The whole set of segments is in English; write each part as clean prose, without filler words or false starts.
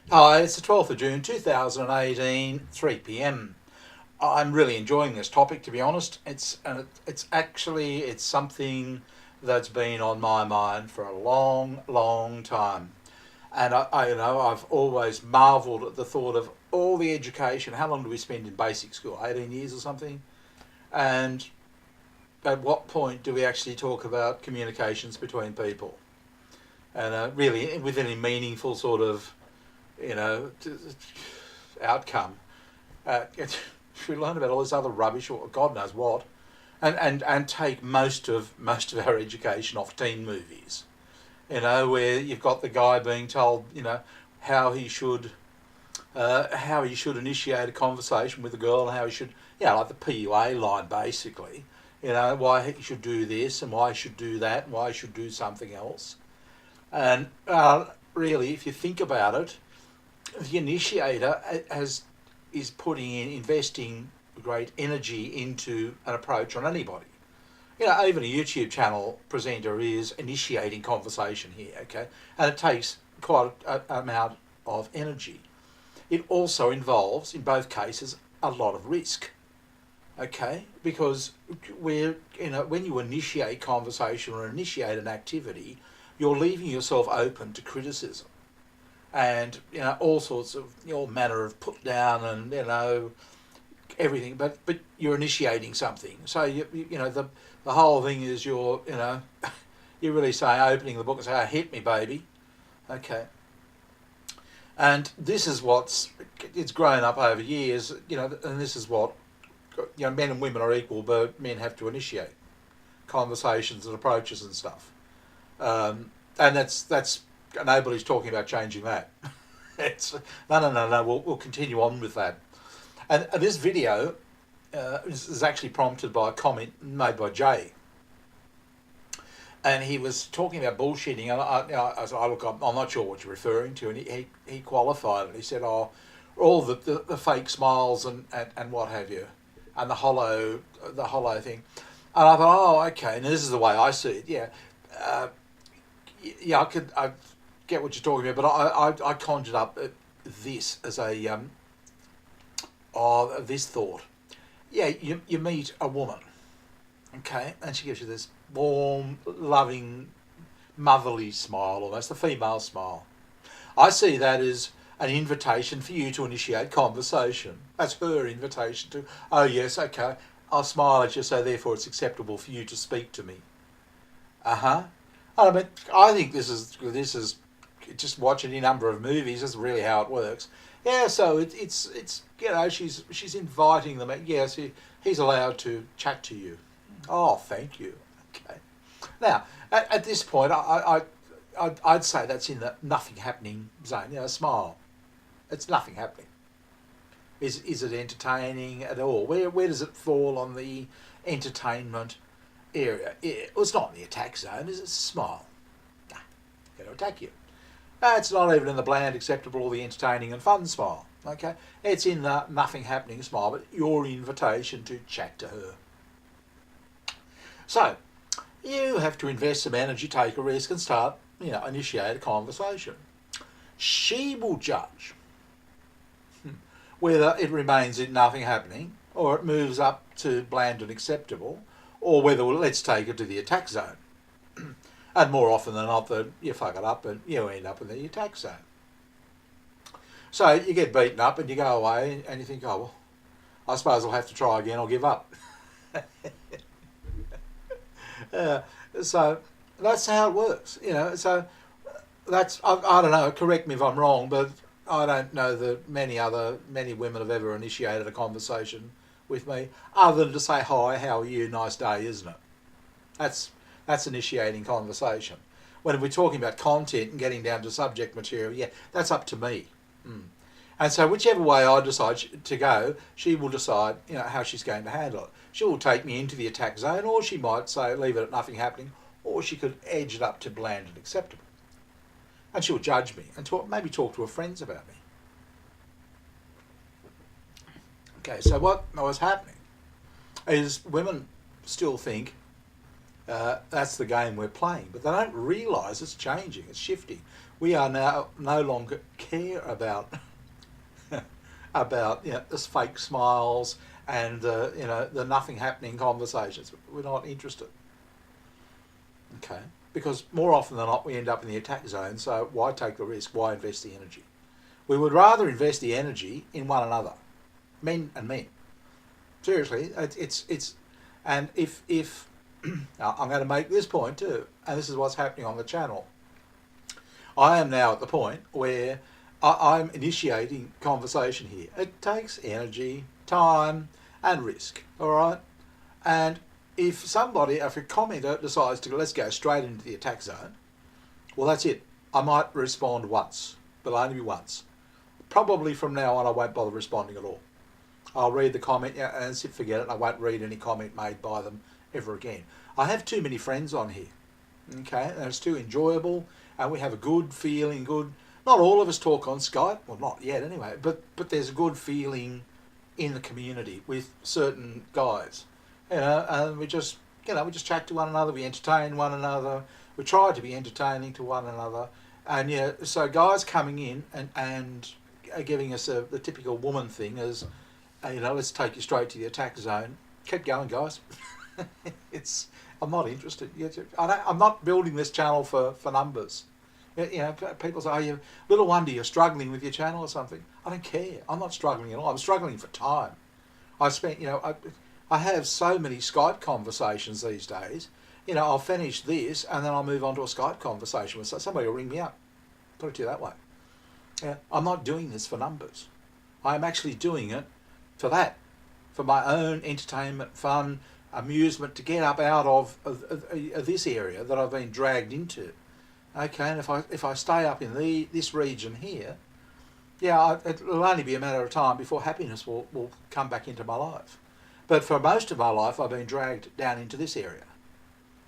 Hi, it's the 12th of June 2018, 3 p.m. I'm really enjoying this topic, to be honest. It's something that's been on my mind for a long, long time. And I've always marvelled at the thought of all the education. How long do we spend in basic school? 18 years or something? And at what point do we actually talk about communications between people? And really, with any meaningful sort of, you know, outcome. Uh, we learn about all this other rubbish, or God knows what, and take most of our education off teen movies. Where you've got the guy being told, how he should initiate a conversation with a girl, and how he should, like the PUA line basically. Why he should do this and why he should do that and why he should do something else. And really, if you think about it, the initiator is investing great energy into an approach on anybody. Even a YouTube channel presenter is initiating conversation here, okay? And it takes quite an amount of energy. It also involves, in both cases, a lot of risk, okay? Because when you initiate conversation or initiate an activity, you're leaving yourself open to criticism and all sorts of manner of put down and everything, but you're initiating something. So the whole thing is you're really saying, opening the book and say, oh, hit me baby, okay. And this is it's grown up over years, and this is what men and women are equal, but men have to initiate conversations and approaches and stuff. And that's nobody's talking about changing that. It's no. We'll continue on with that. And this video is actually prompted by a comment made by Jay, and he was talking about bullshitting. And I said, "Oh, look, I'm not sure what you're referring to." And he qualified it. He said, "Oh, all the fake smiles and what have you, and the hollow thing." And I thought, "Oh, okay." And this is the way I see it. Yeah. I get what you're talking about, but I conjured up this as this thought. Yeah, you meet a woman, okay, and she gives you this warm, loving, motherly smile, almost a female smile. I see that as an invitation for you to initiate conversation. That's her invitation to, oh yes, okay, I'll smile at you, so therefore it's acceptable for you to speak to me. I mean, I think this is just watching any number of movies. This is really how it works. Yeah, so it's she's inviting them. Yes, he's allowed to chat to you. Oh, thank you. Okay. Now, at this point, I'd say that's in the nothing happening zone. Smile. It's nothing happening. Is it entertaining at all? Where does it fall on the entertainment area? Well, it's not in the attack zone, is it? It's a smile. Nah, going to attack you. It's not even in the bland, acceptable, or the entertaining and fun smile. Okay, it's in the nothing happening smile, but your invitation to chat to her. So you have to invest some energy, take a risk, and start, initiate a conversation. She will judge whether it remains in nothing happening or it moves up to bland and acceptable, or whether let's take it to the attack zone. And more often than not, that you fuck it up and you end up in the attack zone. So you get beaten up and you go away and you think, oh, well, I suppose I'll have to try again, I'll give up. So that's how it works, So that's, I don't know, correct me if I'm wrong, but I don't know that many women have ever initiated a conversation with me, other than to say, hi, how are you, nice day, isn't it? That's initiating conversation. When we're talking about content and getting down to subject material, yeah, that's up to me. And so whichever way I decide to go, she will decide, how she's going to handle it. She will take me into the attack zone, or she might say, leave it at nothing happening, or she could edge it up to bland and acceptable. And she'll judge me and maybe talk to her friends about me. Okay, so what was happening is women still think That's the game we're playing. But they don't realise it's changing, it's shifting. We are now no longer care about about this fake smiles and the nothing happening conversations. We're not interested. Okay, because more often than not we end up in the attack zone. So why take the risk? Why invest the energy? We would rather invest the energy in one another, men and men. Seriously, it's and if I'm going to make this point too, and this is what's happening on the channel. I am now at the point where I'm initiating conversation here. It takes energy, time, and risk. All right, and if a commenter decides to let's go straight into the attack zone, well, that's it. I might respond once, but only be once. Probably from now on, I won't bother responding at all. I'll read the comment and forget it. I won't read any comment made by them ever again. I have too many friends on here, okay, and it's too enjoyable, and we have a good feeling, not all of us talk on Skype, well, not yet anyway, but there's a good feeling in the community with certain guys, and we just chat to one another, we entertain one another, we try to be entertaining to one another, and so guys coming in and giving us the typical woman thing is, let's take you straight to the attack zone. Keep going, guys. I'm not interested. I'm not building this channel for numbers. People say, "Oh, little wonder you're struggling with your channel or something." I don't care. I'm not struggling at all. I'm struggling for time. I have so many Skype conversations these days. I'll finish this and then I'll move on to a Skype conversation with somebody. Will ring me up. Put it to you that way. Yeah, I'm not doing this for numbers. I'm actually doing it for that, for my own entertainment, fun, amusement, to get up out of this area that I've been dragged into. Okay, and if I stay up in this region here, it'll only be a matter of time before happiness will come back into my life. But for most of my life, I've been dragged down into this area.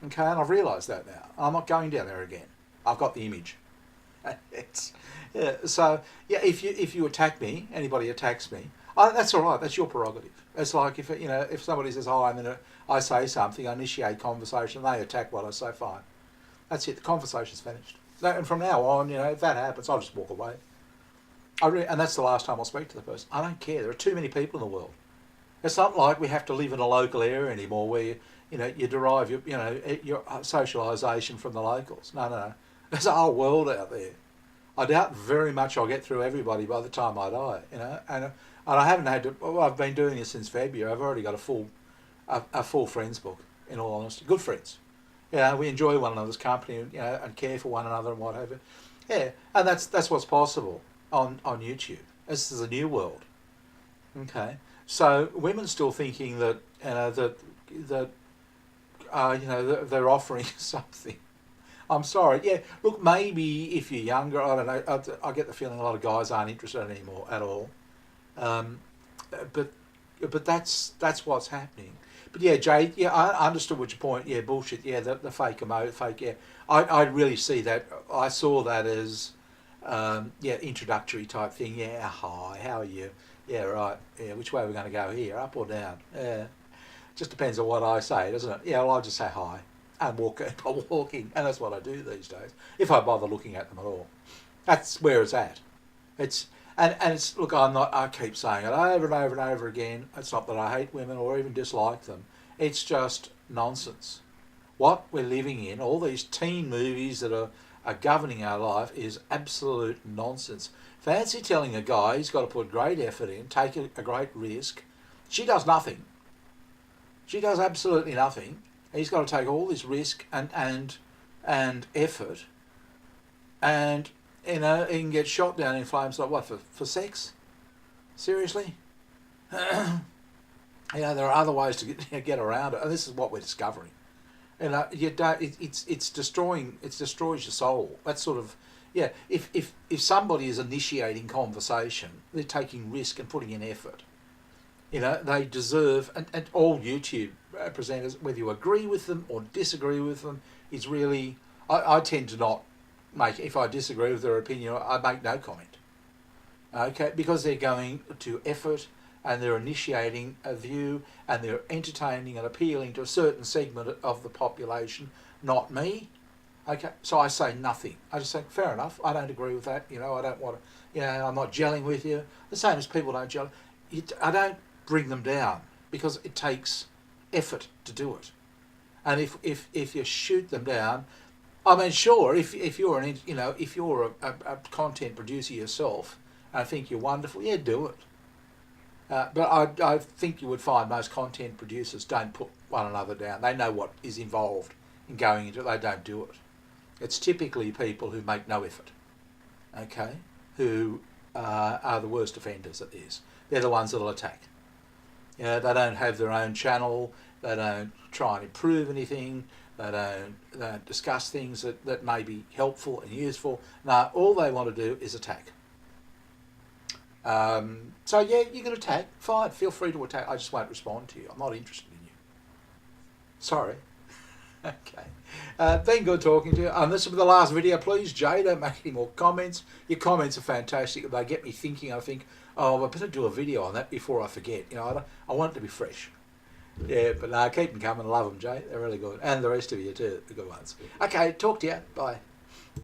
Okay, and I've realised that now. I'm not going down there again. I've got the image. If you attack me, anybody attacks me, that's all right. That's your prerogative. It's like if somebody says hi and then I say something, I initiate conversation, they attack what I say, fine. That's it. The conversation's finished. And from now on, if that happens, I'll just walk away. And that's the last time I'll speak to the person. I don't care. There are too many people in the world. It's not like we have to live in a local area anymore where you derive your socialisation from the locals. No. There's a whole world out there. I doubt very much I'll get through everybody by the time I die. And I haven't had to. Well, I've been doing this since February. I've already got a full friends book. In all honesty, good friends. We enjoy one another's company, and care for one another and what have you. Yeah, and that's what's possible on YouTube. This is a new world. Okay, so women still thinking that they're offering something. I'm sorry. Yeah, look, maybe if you're younger, I don't know. I get the feeling a lot of guys aren't interested anymore at all. But that's what's happening. But yeah, Jade, I understood what your point. Yeah, bullshit. Yeah, the fake emote, fake. Yeah, I really see that. I saw that as introductory type thing. Yeah, hi, how are you? Yeah, right. Yeah, which way are we going to go here, up or down? Yeah, just depends on what I say, doesn't it? Yeah, well, I'll just say hi and keep on walking, and that's what I do these days. If I bother looking at them at all, that's where it's at. It's look, I keep saying it over and over and over again. It's not that I hate women or even dislike them. It's just nonsense. What we're living in, all these teen movies that are governing our life, is absolute nonsense. Fancy telling a guy he's got to put great effort in, take a great risk. She does nothing. She does absolutely nothing. He's got to take all this risk and effort, and he can get shot down in flames like what, for sex? Seriously? There are other ways to get around it, and this is what we're discovering. You don't. It's destroying. It destroys your soul. That's sort of If somebody is initiating conversation, they're taking risk and putting in effort. They deserve, and all YouTube presenters, whether you agree with them or disagree with them, is really. I tend to not make. If I disagree with their opinion, I make no comment. Okay, because they're going to effort and they're initiating a view and they're entertaining and appealing to a certain segment of the population, not me. Okay, so I say nothing. I just think, fair enough, I don't agree with that, I don't want to, I'm not gelling with you. The same as people don't gel. I don't bring them down because it takes effort to do it. And if you shoot them down, I mean, sure, if you're if you're a content producer yourself and I think you're wonderful, yeah, do it. But I think you would find most content producers don't put one another down. They know what is involved in going into it. They don't do it. It's typically people who make no effort, okay, who are the worst offenders at this. They're the ones that'll attack. They don't have their own channel. They don't try and improve anything. They don't discuss things that may be helpful and useful. No, all they want to do is attack. So yeah, you can attack. Fine, feel free to attack. I just won't respond to you. I'm not interested in you. Sorry. Okay. Been good talking to you. This will be the last video. Please, Jay, don't make any more comments. Your comments are fantastic. They get me thinking. I think, oh, I better do a video on that before I forget. I want it to be fresh. Yeah, but keep them coming. Love them, Jay. They're really good. And the rest of you too, the good ones. Okay, talk to you. Bye.